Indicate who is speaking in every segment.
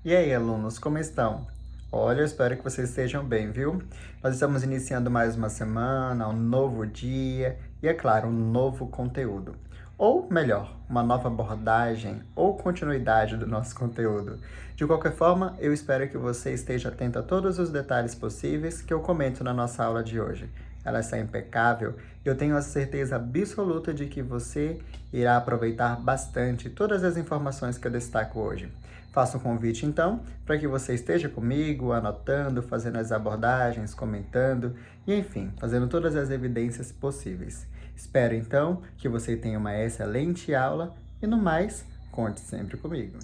Speaker 1: E aí, alunos, como estão? Olha, eu espero que vocês estejam bem, viu? Nós estamos iniciando mais uma semana, um novo dia e, é claro, um novo conteúdo. Ou melhor, uma nova abordagem ou continuidade do nosso conteúdo. De qualquer forma, eu espero que você esteja atento a todos os detalhes possíveis que eu comento na nossa aula de hoje. Ela está impecável e eu tenho a certeza absoluta de que você irá aproveitar bastante todas as informações que eu destaco hoje. Faço um convite, então, para que você esteja comigo, anotando, fazendo as abordagens, comentando e, enfim, fazendo todas as evidências possíveis. Espero, então, que você tenha uma excelente aula e, no mais, conte sempre comigo.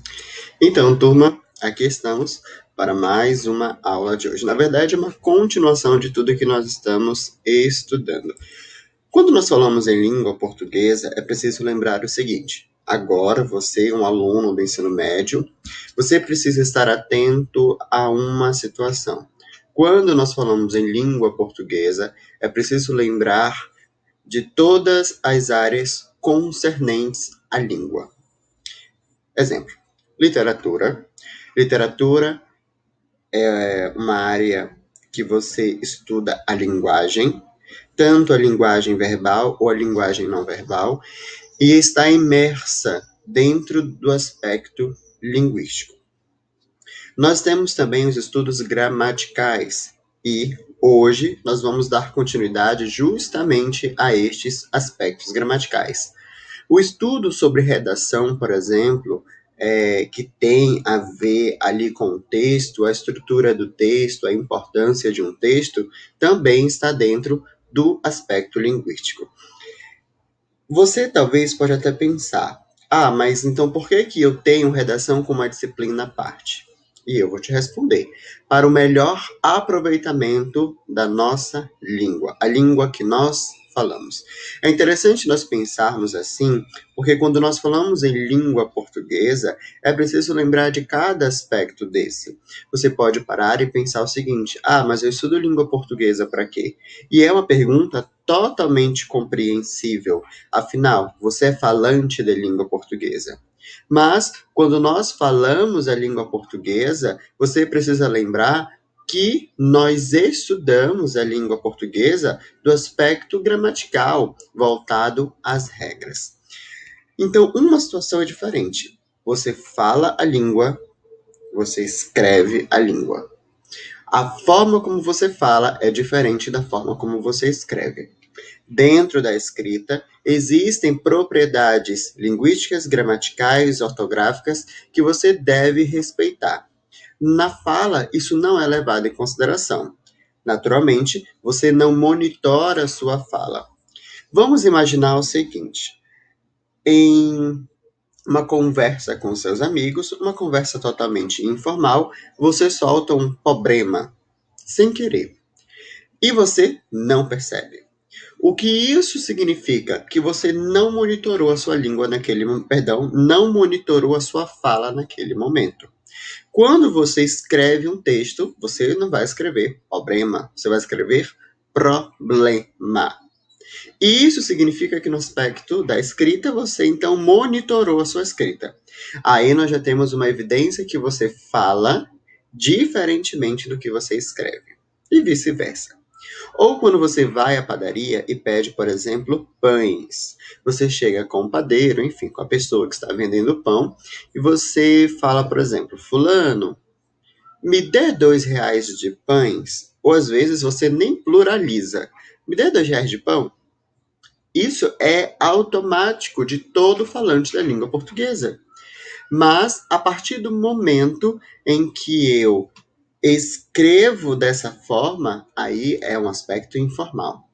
Speaker 2: Então, turma, aqui estamos para mais uma aula de hoje. Na verdade, é uma continuação de tudo que nós estamos estudando. Quando nós falamos em língua portuguesa, é preciso lembrar o seguinte: agora você, um aluno do ensino médio, você precisa estar atento a uma situação. Quando nós falamos em língua portuguesa, é preciso lembrar de todas as áreas concernentes à língua. Exemplo: literatura. Literatura é uma área que você estuda a linguagem, tanto a linguagem verbal ou a linguagem não verbal, e está imersa dentro do aspecto linguístico. Nós temos também os estudos gramaticais e hoje nós vamos dar continuidade justamente a estes aspectos gramaticais. O estudo sobre redação, por exemplo, que tem a ver ali com o texto, a estrutura do texto, a importância de um texto, também está dentro do aspecto linguístico. Você talvez pode até pensar, mas então por que que eu tenho redação como uma disciplina à parte? E eu vou te responder. Para o melhor aproveitamento da nossa língua, a língua que nós falamos. É interessante nós pensarmos assim, porque quando nós falamos em língua portuguesa, é preciso lembrar de cada aspecto desse. Você pode parar e pensar o seguinte: mas eu estudo língua portuguesa para quê? E é uma pergunta totalmente compreensível. Afinal, você é falante da língua portuguesa. Mas, quando nós falamos a língua portuguesa, você precisa lembrar que nós estudamos a língua portuguesa do aspecto gramatical, voltado às regras. Então, uma situação é diferente. Você fala a língua, você escreve a língua. A forma como você fala é diferente da forma como você escreve. Dentro da escrita, existem propriedades linguísticas, gramaticais, ortográficas que você deve respeitar. Na fala, isso não é levado em consideração. Naturalmente, você não monitora a sua fala. Vamos imaginar o seguinte: em uma conversa com seus amigos, uma conversa totalmente informal, você solta um problema sem querer e você não percebe. O que isso significa? Que você não monitorou a sua língua não monitorou a sua fala naquele momento. Quando você escreve um texto, você não vai escrever problema, você vai escrever problema. E isso significa que no aspecto da escrita, você então monitorou a sua escrita. Aí nós já temos uma evidência que você fala diferentemente do que você escreve. E vice-versa. Ou quando você vai à padaria e pede, por exemplo, pães. Você chega com o padeiro, enfim, com a pessoa que está vendendo pão, e você fala, por exemplo: fulano, me dê R$ 2 de pães. Ou às vezes você nem pluraliza. Me dê R$ 2 de pão. Isso é automático de todo falante da língua portuguesa. Mas a partir do momento em que eu escrevo dessa forma, aí é um aspecto informal.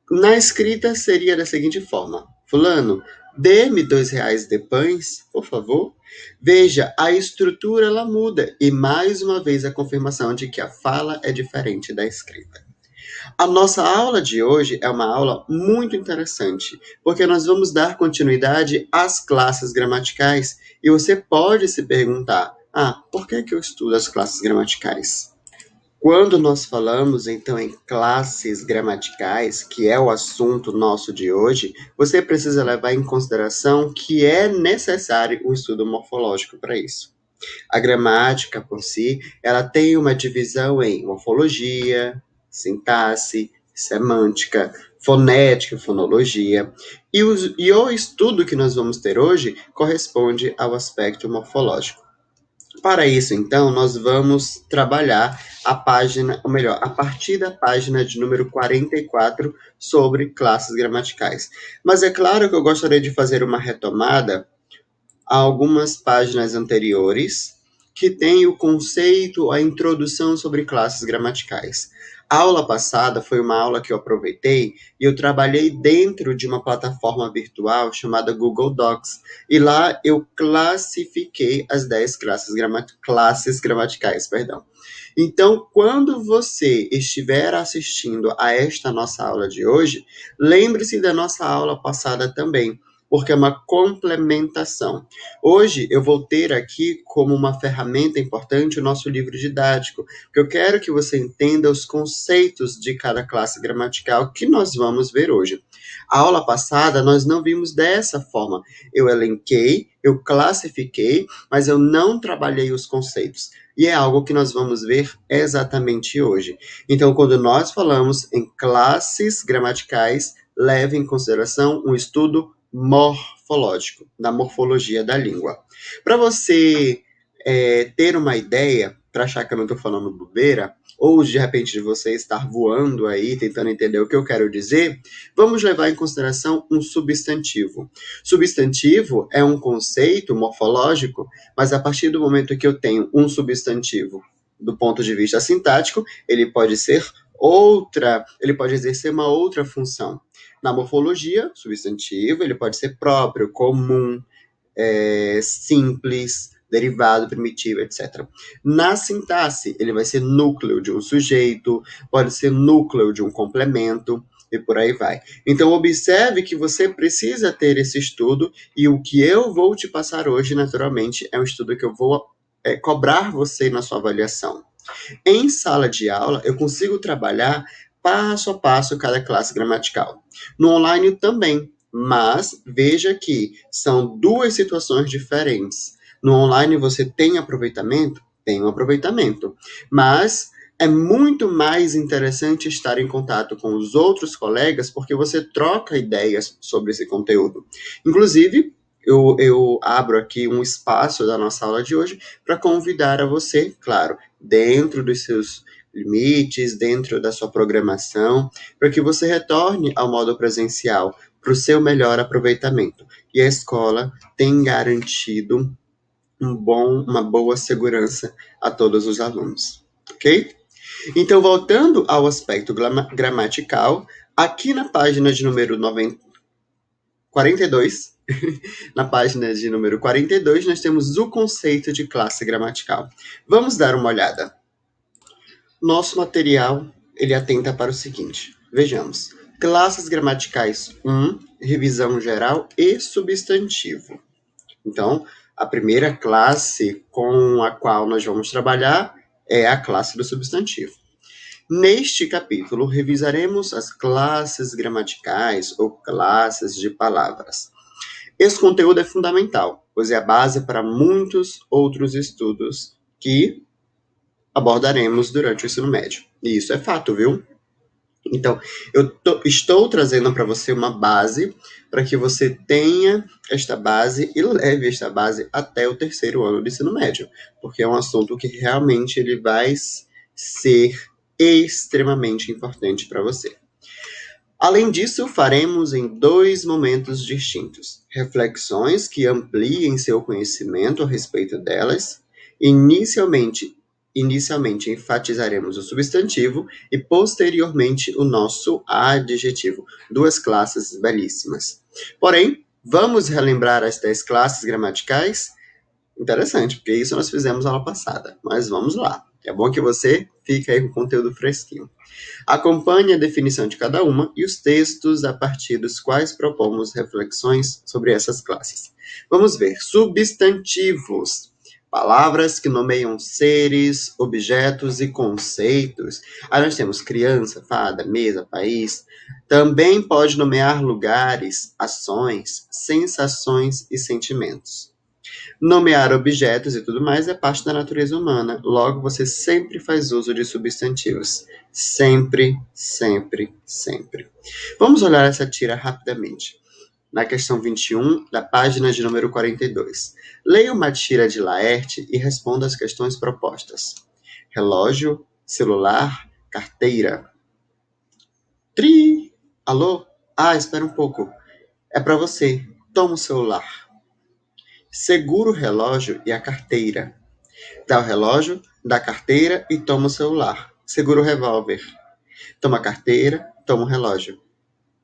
Speaker 2: Na escrita seria da seguinte forma: fulano, dê-me R$ 2 de pães, por favor. Veja, a estrutura ela muda e mais uma vez a confirmação de que a fala é diferente da escrita. A nossa aula de hoje é uma aula muito interessante, porque nós vamos dar continuidade às classes gramaticais e você pode se perguntar: por que eu estudo as classes gramaticais? Quando nós falamos, então, em classes gramaticais, que é o assunto nosso de hoje, você precisa levar em consideração que é necessário um estudo morfológico para isso. A gramática, por si, ela tem uma divisão em morfologia, sintaxe, semântica, fonética e fonologia. E o estudo que nós vamos ter hoje corresponde ao aspecto morfológico. Para isso, então, nós vamos trabalhar a página, ou melhor, a partir da página de número 44 sobre classes gramaticais. Mas é claro que eu gostaria de fazer uma retomada a algumas páginas anteriores que tem o conceito, a introdução sobre classes gramaticais. A aula passada foi uma aula que eu aproveitei e eu trabalhei dentro de uma plataforma virtual chamada Google Docs. E lá eu classifiquei as 10 classes gramaticais, perdão. Então, quando você estiver assistindo a esta nossa aula de hoje, lembre-se da nossa aula passada também, porque é uma complementação. Hoje eu vou ter aqui como uma ferramenta importante o nosso livro didático, porque eu quero que você entenda os conceitos de cada classe gramatical que nós vamos ver hoje. A aula passada nós não vimos dessa forma. Eu elenquei, eu classifiquei, mas eu não trabalhei os conceitos. E é algo que nós vamos ver exatamente hoje. Então, quando nós falamos em classes gramaticais, leve em consideração um estudo morfológico, da morfologia da língua. Para você ter uma ideia, para achar que eu não estou falando bobeira, ou de repente de você estar voando aí, tentando entender o que eu quero dizer, vamos levar em consideração um substantivo. Substantivo é um conceito morfológico, mas a partir do momento que eu tenho um substantivo do ponto de vista sintático, ele pode exercer uma outra função. Na morfologia, substantivo, ele pode ser próprio, comum, simples, derivado, primitivo, etc. Na sintaxe, ele vai ser núcleo de um sujeito, pode ser núcleo de um complemento, e por aí vai. Então, observe que você precisa ter esse estudo, e o que eu vou te passar hoje, naturalmente, é um estudo que eu vou cobrar você na sua avaliação. Em sala de aula, eu consigo trabalhar passo a passo cada classe gramatical. No online também, mas veja que são duas situações diferentes. No online você tem aproveitamento? Tem um aproveitamento, mas é muito mais interessante estar em contato com os outros colegas porque você troca ideias sobre esse conteúdo. Inclusive, eu abro aqui um espaço da nossa aula de hoje para convidar a você, claro, dentro dos seus limites, dentro da sua programação, para que você retorne ao modo presencial para o seu melhor aproveitamento. E a escola tem garantido uma boa segurança a todos os alunos, ok? Então, voltando ao aspecto gramatical, aqui na página de número 42, na página de número 42, nós temos o conceito de classe gramatical. Vamos dar uma olhada. Nosso material, ele atenta para o seguinte. Vejamos. Classes gramaticais 1, revisão geral e substantivo. Então, a primeira classe com a qual nós vamos trabalhar é a classe do substantivo. Neste capítulo, revisaremos as classes gramaticais ou classes de palavras. Esse conteúdo é fundamental, pois é a base para muitos outros estudos que abordaremos durante o ensino médio. E isso é fato, viu? Então, estou trazendo para você uma base para que você tenha esta base e leve esta base até o terceiro ano do ensino médio, porque é um assunto que realmente ele vai ser extremamente importante para você. Além disso, faremos em 2 momentos distintos: reflexões que ampliem seu conhecimento a respeito delas. Inicialmente enfatizaremos o substantivo e posteriormente o nosso adjetivo. 2 classes belíssimas. Porém, vamos relembrar as 10 classes gramaticais? Interessante, porque isso nós fizemos na aula passada, mas vamos lá. É bom que você fique aí com o conteúdo fresquinho. Acompanhe a definição de cada uma e os textos a partir dos quais propomos reflexões sobre essas classes. Vamos ver. Substantivos. Palavras que nomeiam seres, objetos e conceitos. Aí nós temos criança, fada, mesa, país. Também pode nomear lugares, ações, sensações e sentimentos. Nomear objetos e tudo mais é parte da natureza humana. Logo, você sempre faz uso de substantivos. Sempre, sempre, sempre. Vamos olhar essa tira rapidamente. Na questão 21, da página de número 42. Leia uma tira de Laerte e responda as questões propostas. Relógio, celular, carteira. Tri! Alô? Ah, espera um pouco. É para você. Toma o celular. Segura o relógio e a carteira. Dá o relógio, dá a carteira e toma o celular. Segura o revólver. Toma a carteira, toma o relógio.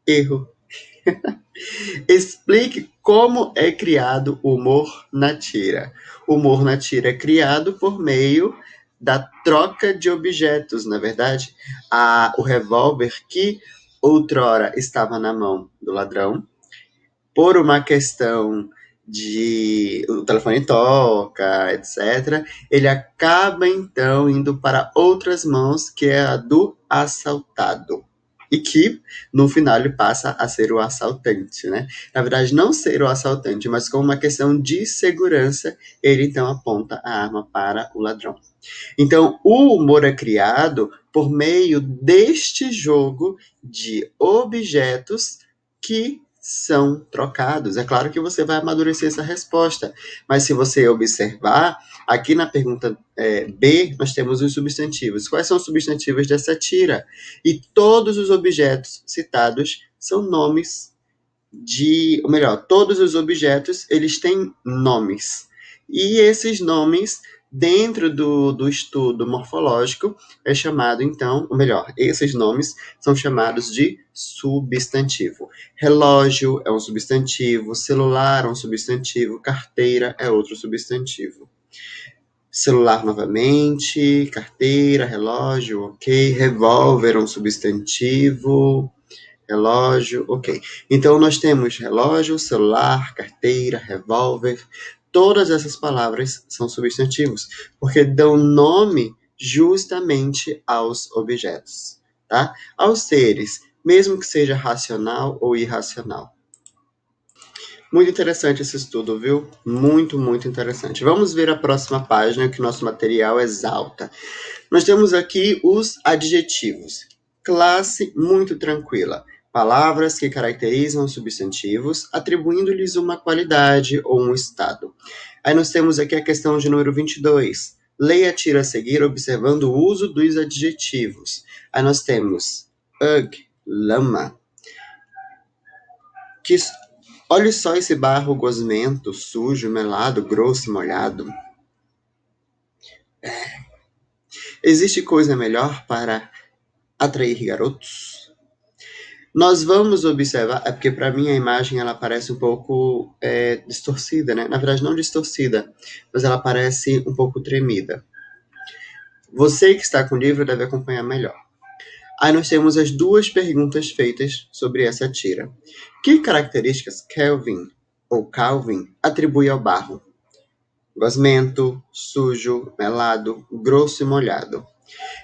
Speaker 2: Erro. Explique como é criado o humor na tira. O humor na tira é criado por meio da troca de objetos, na verdade. O revólver que outrora estava na mão do ladrão, por uma questão de o telefone toca, etc., ele acaba então indo para outras mãos, que é a do assaltado. E que, no final, ele passa a ser o assaltante, né? Na verdade, não ser o assaltante, mas como uma questão de segurança, ele então aponta a arma para o ladrão. Então, o humor é criado por meio deste jogo de objetos que são trocados. É claro que você vai amadurecer essa resposta, mas se você observar, aqui na pergunta B, nós temos os substantivos. Quais são os substantivos dessa tira? E todos os objetos citados são nomes ou melhor, todos os objetos, eles têm nomes. E esses nomes, dentro do estudo morfológico, é chamado, então, ou melhor, esses nomes são chamados de substantivo. Relógio é um substantivo, celular é um substantivo, carteira é outro substantivo. Celular novamente, carteira, relógio, ok. Revólver é um substantivo, relógio, ok. Então, nós temos relógio, celular, carteira, revólver. Todas essas palavras são substantivos, porque dão nome justamente aos objetos, tá? Aos seres, mesmo que seja racional ou irracional. Muito interessante esse estudo, viu? Muito, muito interessante. Vamos ver a próxima página que o nosso material exalta. Nós temos aqui os adjetivos. Classe muito tranquila. Palavras que caracterizam substantivos, atribuindo-lhes uma qualidade ou um estado. Aí nós temos aqui a questão de número 22. Leia a tira a seguir observando o uso dos adjetivos. Aí nós temos lama. Olhe só esse barro gosmento, sujo, melado, grosso e molhado. Existe coisa melhor para atrair garotos? Nós vamos observar, é porque para mim a imagem ela parece um pouco distorcida, né? Na verdade não distorcida, mas ela parece um pouco tremida. Você que está com o livro deve acompanhar melhor. Aí nós temos as duas perguntas feitas sobre essa tira. Que características Calvin atribui ao barro? Gosmento, sujo, melado, grosso e molhado.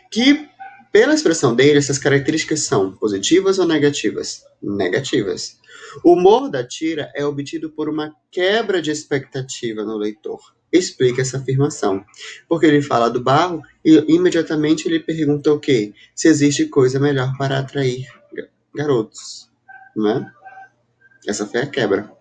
Speaker 2: Que, pela expressão dele, essas características são positivas ou negativas? Negativas. O humor da tira é obtido por uma quebra de expectativa no leitor. Explica essa afirmação. Porque ele fala do barro e imediatamente ele pergunta o quê? Se existe coisa melhor para atrair garotos. Não é? Essa foi a quebra.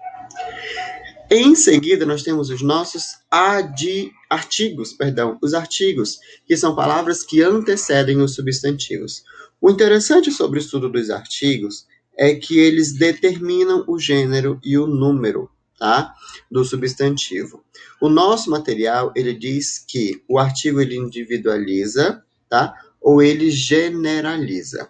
Speaker 2: Em seguida, nós temos os nossos artigos, os artigos, que são palavras que antecedem os substantivos. O interessante sobre o estudo dos artigos é que eles determinam o gênero e o número, tá, do substantivo. O nosso material, ele diz que o artigo ele individualiza, tá, ou ele generaliza.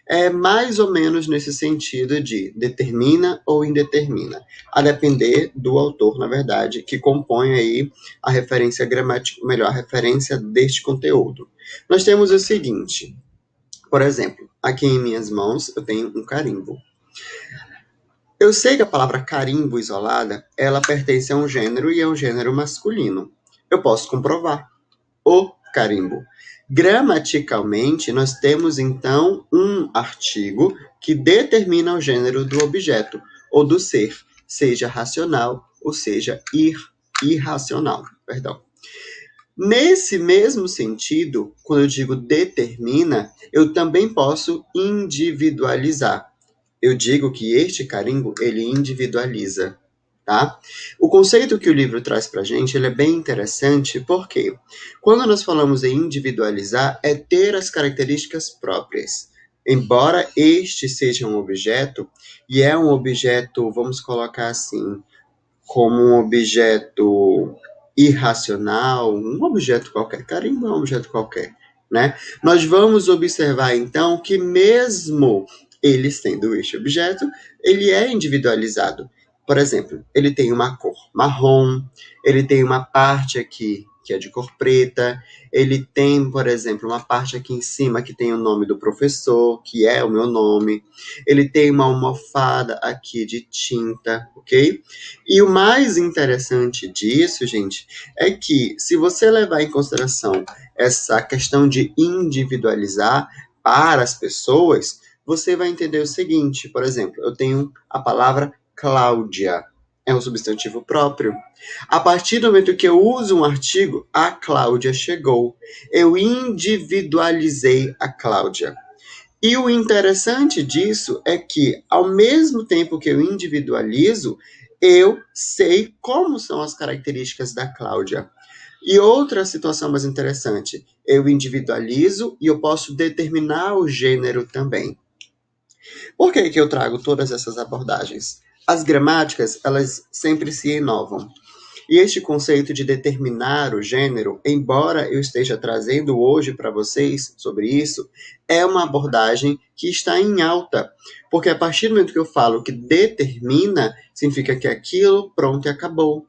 Speaker 2: É mais ou menos nesse sentido de determina ou indetermina, a depender do autor, na verdade, que compõe aí a referência gramática, melhor, a referência deste conteúdo. Nós temos o seguinte, por exemplo, aqui em minhas mãos eu tenho um carimbo. Eu sei que a palavra carimbo isolada, ela pertence a um gênero e é um gênero masculino. Eu posso comprovar. O carimbo. Gramaticalmente, nós temos então um artigo que determina o gênero do objeto ou do ser, seja racional ou seja irracional, perdão. Nesse mesmo sentido, quando eu digo determina, eu também posso individualizar. Eu digo que este carimbo, ele individualiza, tá? O conceito que o livro traz pra gente, ele é bem interessante, porque quando nós falamos em individualizar, é ter as características próprias. Embora este seja um objeto, e é um objeto, vamos colocar assim, como um objeto irracional, um objeto qualquer, carimbo é um objeto qualquer, né? Nós vamos observar então que mesmo ele sendo este objeto, ele é individualizado. Por exemplo, ele tem uma cor marrom, ele tem uma parte aqui que é de cor preta, ele tem, por exemplo, uma parte aqui em cima que tem o nome do professor, que é o meu nome, ele tem uma almofada aqui de tinta, ok? E o mais interessante disso, gente, é que se você levar em consideração essa questão de individualizar para as pessoas, você vai entender o seguinte, por exemplo, eu tenho a palavra Cláudia, é um substantivo próprio. A partir do momento que eu uso um artigo, a Cláudia chegou. Eu individualizei a Cláudia. E o interessante disso é que, ao mesmo tempo que eu individualizo, eu sei como são as características da Cláudia. E outra situação mais interessante, eu individualizo e eu posso determinar o gênero também. Por que que eu trago todas essas abordagens? As gramáticas, elas sempre se inovam. E este conceito de determinar o gênero, embora eu esteja trazendo hoje para vocês sobre isso, é uma abordagem que está em alta. Porque a partir do momento que eu falo que determina, significa que aquilo, pronto, e acabou.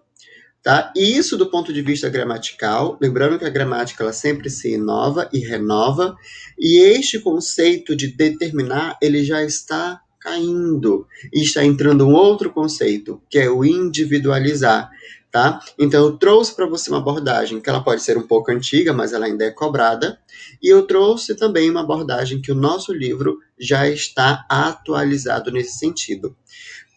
Speaker 2: Tá? E isso do ponto de vista gramatical, lembrando que a gramática ela sempre se inova e renova, e este conceito de determinar, ele já está caindo, e está entrando um outro conceito, que é o individualizar, tá? Então eu trouxe para você uma abordagem que ela pode ser um pouco antiga, mas ela ainda é cobrada, e eu trouxe também uma abordagem que o nosso livro já está atualizado nesse sentido.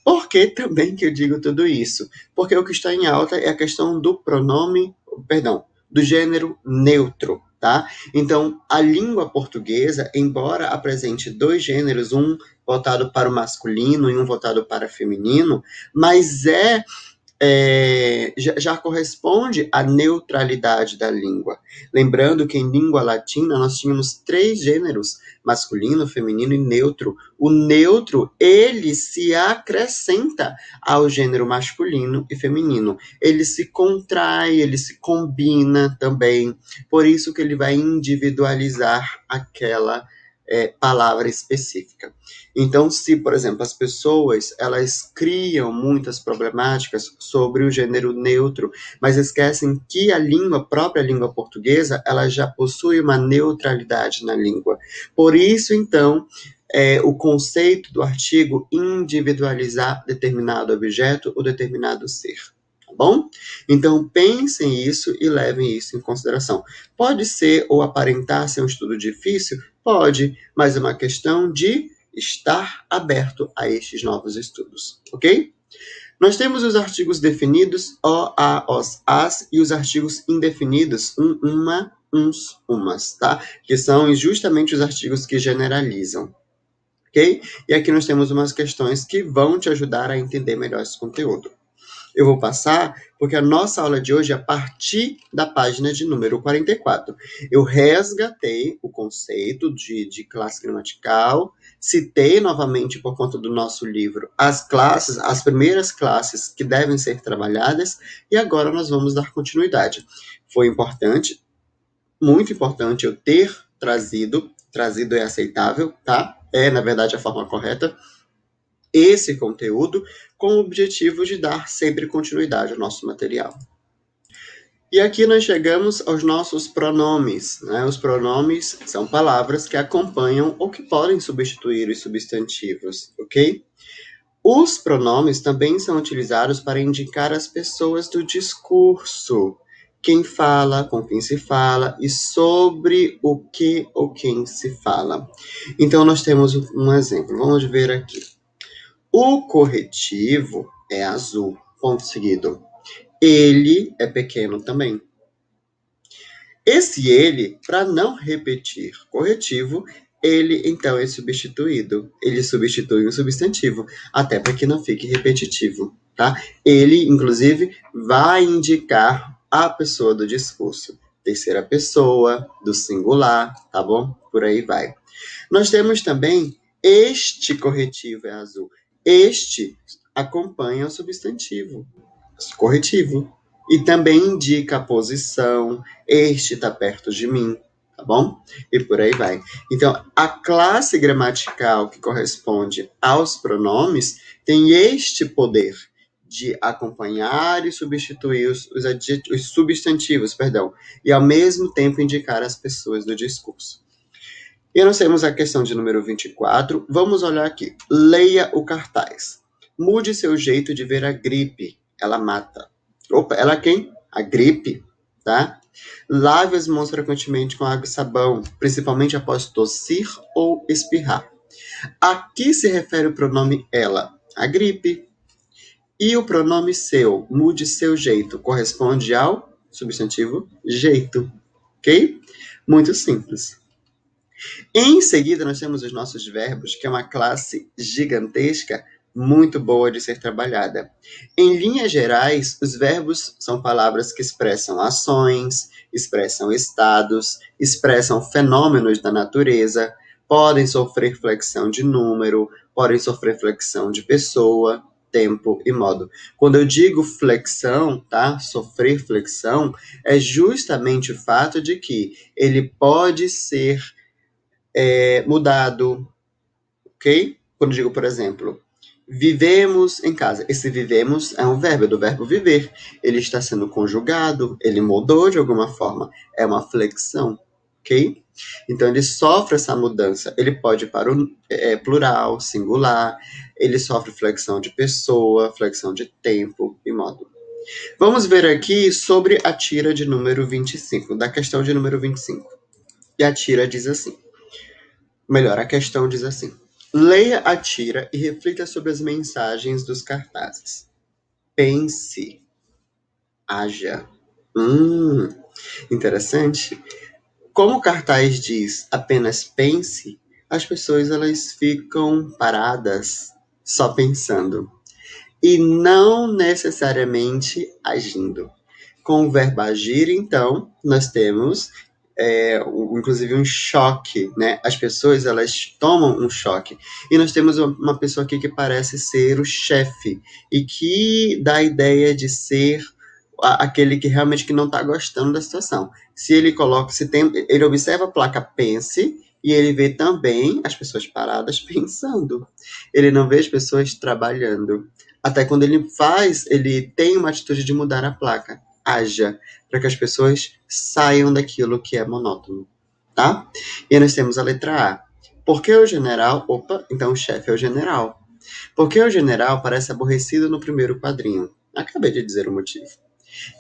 Speaker 2: Por que também que eu digo tudo isso? Porque o que está em alta é a questão do pronome, perdão, do gênero neutro, tá? Então, a língua portuguesa, embora apresente dois gêneros, um voltado para o masculino e um voltado para o feminino, mas já corresponde à neutralidade da língua. Lembrando que em língua latina nós tínhamos três gêneros, masculino, feminino e neutro. O neutro, ele se acrescenta ao gênero masculino e feminino. Ele se contrai, ele se combina também. Por isso que ele vai individualizar aquela palavra específica. Então, se, por exemplo, as pessoas elas criam muitas problemáticas sobre o gênero neutro, mas esquecem que a língua, própria língua portuguesa, ela já possui uma neutralidade na língua. Por isso, então, o conceito do artigo individualizar determinado objeto ou determinado ser. Tá bom? Então, pensem isso e levem isso em consideração. Pode ser ou aparentar ser um estudo difícil? Pode, mas é uma questão de estar aberto a estes novos estudos, ok? Nós temos os artigos definidos, o, a, os, as, e os artigos indefinidos, uma, uns, umas, tá? Que são justamente os artigos que generalizam, ok? E aqui nós temos umas questões que vão te ajudar a entender melhor esse conteúdo. Eu vou passar porque a nossa aula de hoje é a partir da página de número 44. Eu resgatei o conceito de classe gramatical, citei novamente por conta do nosso livro as classes, as primeiras classes que devem ser trabalhadas, e agora nós vamos dar continuidade. Foi importante, muito importante eu ter trazido é aceitável, tá? É, na verdade, a forma correta, esse conteúdo com o objetivo de dar sempre continuidade ao nosso material. E aqui nós chegamos aos nossos pronomes, né? Os pronomes são palavras que acompanham ou que podem substituir os substantivos, ok? Os pronomes também são utilizados para indicar as pessoas do discurso, quem fala, com quem se fala e sobre o que ou quem se fala. Então nós temos um exemplo, vamos ver aqui. O corretivo é azul, ponto seguido. Ele é pequeno também. Esse ele, para não repetir corretivo, ele então é substituído. Ele substitui o substantivo, até para que não fique repetitivo, tá? Ele, inclusive, vai indicar a pessoa do discurso. Terceira pessoa, do singular, tá bom? Por aí vai. Nós temos também este corretivo é azul. Este acompanha o substantivo corretivo. E também indica a posição, este está perto de mim, tá bom? E por aí vai. Então, a classe gramatical que corresponde aos pronomes tem este poder de acompanhar e substituir os substantivos, perdão, e ao mesmo tempo indicar as pessoas do discurso. E nós temos a questão de número 24. Vamos olhar aqui. Leia o cartaz. Mude seu jeito de ver a gripe. Ela mata. Opa, ela quem? A gripe, tá? Lave as mãos frequentemente com água e sabão, principalmente após tossir ou espirrar. A que se refere o pronome ela? A gripe. E o pronome seu, mude seu jeito, corresponde ao substantivo jeito, ok? Muito simples. Em seguida, nós temos os nossos verbos, que é uma classe gigantesca, muito boa de ser trabalhada. Em linhas gerais, os verbos são palavras que expressam ações, expressam estados, expressam fenômenos da natureza, podem sofrer flexão de número, podem sofrer flexão de pessoa, tempo e modo. Quando eu digo flexão, tá? Sofrer flexão, é justamente o fato de que ele pode ser mudado, ok? Quando digo, por exemplo, vivemos em casa. Esse vivemos é um verbo, é do verbo viver. Ele está sendo conjugado, ele mudou de alguma forma. É uma flexão, ok? Então, ele sofre essa mudança. Ele pode ir para o plural, singular. Ele sofre flexão de pessoa, flexão de tempo e modo. Vamos ver aqui sobre a tira de número 25, da questão de número 25. E a tira diz assim. Melhor, a questão diz assim. Leia a tira e reflita sobre as mensagens dos cartazes. Pense. Haja. Interessante. Como o cartaz diz apenas pense, as pessoas elas ficam paradas só pensando e não necessariamente agindo. Com o verbo agir, então, nós temos inclusive um choque, né? As pessoas, elas tomam um choque. E nós temos uma pessoa aqui que parece ser o chefe e que dá a ideia de ser aquele que realmente que não está gostando da situação. Se ele coloca, ele observa a placa pense e ele vê também as pessoas paradas pensando. Ele não vê as pessoas trabalhando. Até quando ele tem uma atitude de mudar a placa. Haja, para que as pessoas saiam daquilo que é monótono, tá? E aí nós temos a letra A. Por que o general... Opa, então o chefe é o general. Por que o general parece aborrecido no primeiro quadrinho? Acabei de dizer o motivo.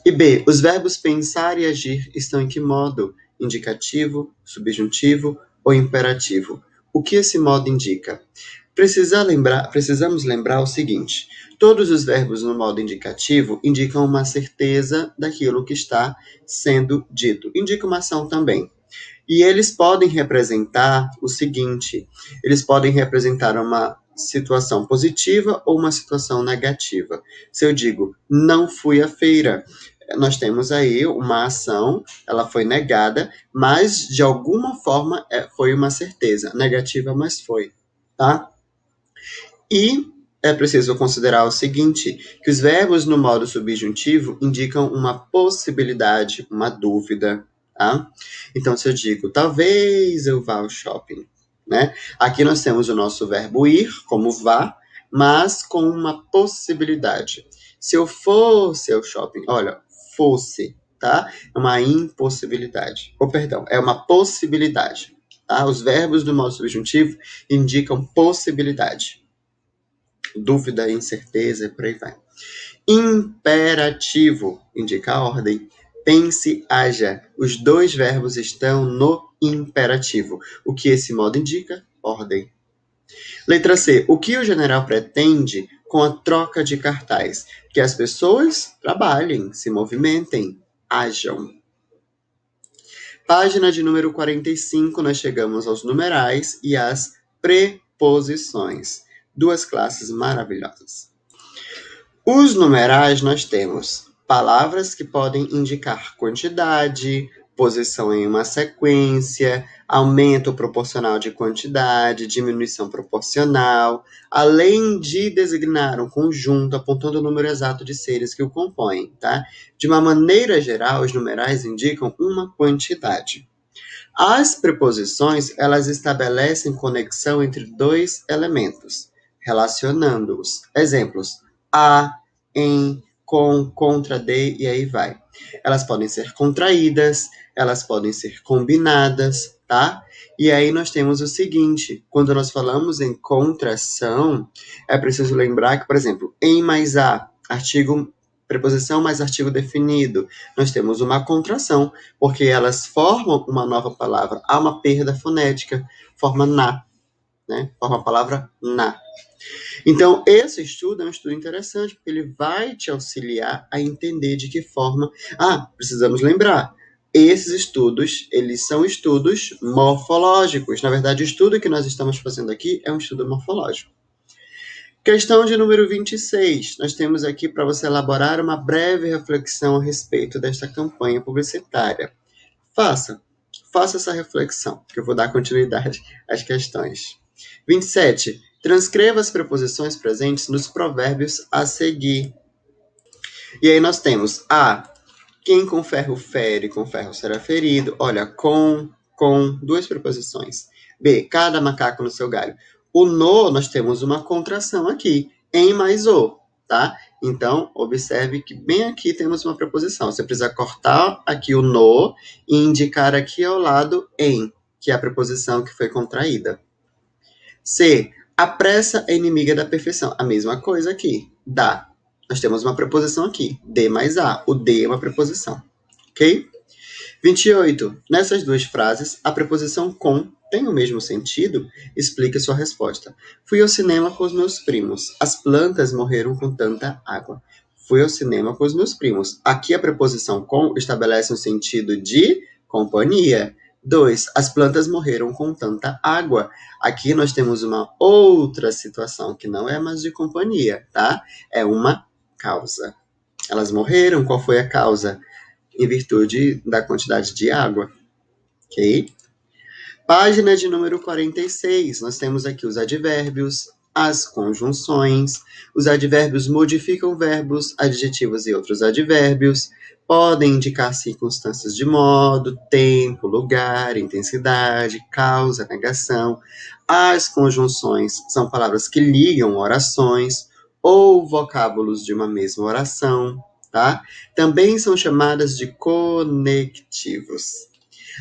Speaker 2: E B, os verbos pensar e agir estão em que modo? Indicativo, subjuntivo ou imperativo? O que esse modo indica? Precisamos lembrar o seguinte: todos os verbos no modo indicativo indicam uma certeza daquilo que está sendo dito. Indica uma ação também. E eles podem representar o seguinte: eles podem representar uma situação positiva ou uma situação negativa. Se eu digo, não fui à feira, nós temos aí uma ação, ela foi negada, mas de alguma forma foi uma certeza. Negativa, mas foi, tá? E é preciso considerar o seguinte, que os verbos no modo subjuntivo indicam uma possibilidade, uma dúvida, tá? Então, se eu digo, talvez eu vá ao shopping, né? Aqui nós temos o nosso verbo ir, como vá, mas com uma possibilidade. Se eu fosse ao shopping, olha, fosse, tá? É uma impossibilidade. Ou, perdão, é uma possibilidade, tá? Os verbos do modo subjuntivo indicam possibilidade. Dúvida, incerteza, por aí vai. Imperativo indica a ordem. Pense, haja. Os dois verbos estão no imperativo. O que esse modo indica? Ordem. Letra C. O que o general pretende com a troca de cartaz. Que as pessoas trabalhem, se movimentem, hajam. Página de número 45, nós chegamos aos numerais e às preposições. Duas classes maravilhosas. Os numerais nós temos palavras que podem indicar quantidade, posição em uma sequência, aumento proporcional de quantidade, diminuição proporcional, além de designar um conjunto apontando o número exato de seres que o compõem, tá? De uma maneira geral, os numerais indicam uma quantidade. As preposições, elas estabelecem conexão entre dois elementos, relacionando-os. Exemplos: a, em, com, contra, de, e aí vai. Elas podem ser contraídas, elas podem ser combinadas, tá? E aí nós temos o seguinte, quando nós falamos em contração, é preciso lembrar que, por exemplo, em mais a, artigo, preposição mais artigo definido, nós temos uma contração, porque elas formam uma nova palavra. Há uma perda fonética, forma na, né? Forma a palavra na. Então, esse estudo é um estudo interessante, porque ele vai te auxiliar a entender de que forma... precisamos lembrar, esses estudos, eles são estudos morfológicos. Na verdade, o estudo que nós estamos fazendo aqui é um estudo morfológico. Questão de número 26. Nós temos aqui para você elaborar uma breve reflexão a respeito desta campanha publicitária. Faça essa reflexão, que eu vou dar continuidade às questões. 27. Transcreva as preposições presentes nos provérbios a seguir. E aí nós temos a, quem com ferro fere, com ferro será ferido. Olha, com, duas preposições. B, cada macaco no seu galho. O no, nós temos uma contração aqui, em mais o, tá? Então, observe que bem aqui temos uma preposição. Você precisa cortar aqui o no e indicar aqui ao lado em, que é a preposição que foi contraída. C, a pressa é inimiga da perfeição. A mesma coisa aqui, da. Nós temos uma preposição aqui, de mais a. O de é uma preposição, ok? 28. Nessas duas frases, a preposição com tem o mesmo sentido? Explique sua resposta. Fui ao cinema com os meus primos. As plantas morreram com tanta água. Fui ao cinema com os meus primos. Aqui a preposição com estabelece um sentido de companhia. 2. As plantas morreram com tanta água. Aqui nós temos uma outra situação que não é mais de companhia, tá? É uma causa. Elas morreram, qual foi a causa? Em virtude da quantidade de água, ok? Página de número 46, nós temos aqui os advérbios, as conjunções. Os advérbios modificam verbos, adjetivos e outros advérbios. Podem indicar circunstâncias de modo, tempo, lugar, intensidade, causa, negação. As conjunções são palavras que ligam orações ou vocábulos de uma mesma oração, tá? Também são chamadas de conectivos.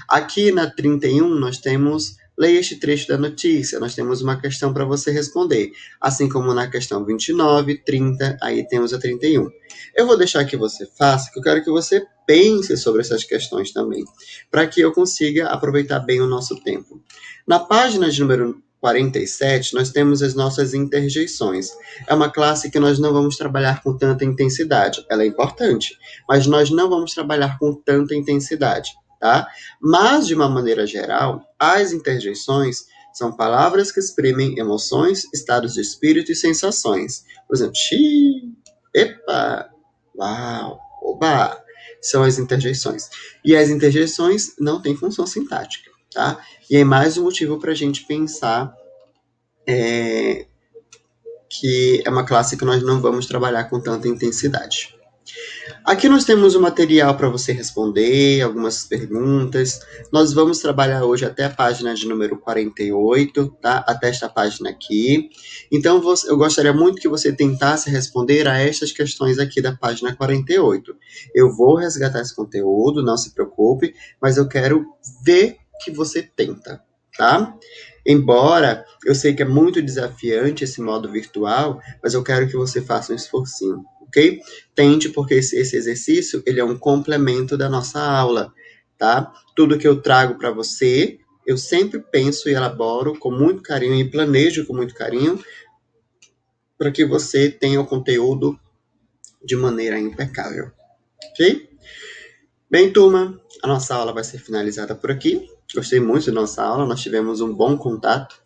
Speaker 2: Aqui na 31, nós temos, leia este trecho da notícia, nós temos uma questão para você responder, assim como na questão 29, 30, aí temos a 31. Eu vou deixar que você faça, que eu quero que você pense sobre essas questões também, para que eu consiga aproveitar bem o nosso tempo. Na página de número 47, nós temos as nossas interjeições. É uma classe que nós não vamos trabalhar com tanta intensidade. Ela é importante, mas nós não vamos trabalhar com tanta intensidade, tá? Mas, de uma maneira geral, as interjeições são palavras que exprimem emoções, estados de espírito e sensações. Por exemplo, xiii, epa, uau, oba, são as interjeições. E as interjeições não têm função sintática, tá? E é mais um motivo para a gente pensar que é uma classe que nós não vamos trabalhar com tanta intensidade. Aqui nós temos o material para você responder algumas perguntas. Nós vamos trabalhar hoje até a página de número 48, tá? Até esta página aqui. Então, eu gostaria muito que você tentasse responder a estas questões aqui da página 48. Eu vou resgatar esse conteúdo, não se preocupe, mas eu quero ver que você tenta, tá? Embora eu sei que é muito desafiante esse modo virtual, mas eu quero que você faça um esforcinho, ok? Tente, porque esse exercício, ele é um complemento da nossa aula, tá? Tudo que eu trago para você, eu sempre penso e elaboro com muito carinho e planejo com muito carinho para que você tenha o conteúdo de maneira impecável, ok? Bem, turma, a nossa aula vai ser finalizada por aqui. Gostei muito da nossa aula, nós tivemos um bom contato.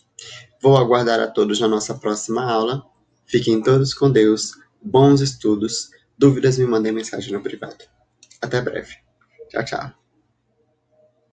Speaker 2: Vou aguardar a todos na nossa próxima aula. Fiquem todos com Deus, bons estudos. Dúvidas, me mandem mensagem no privado. Até breve. Tchau, tchau.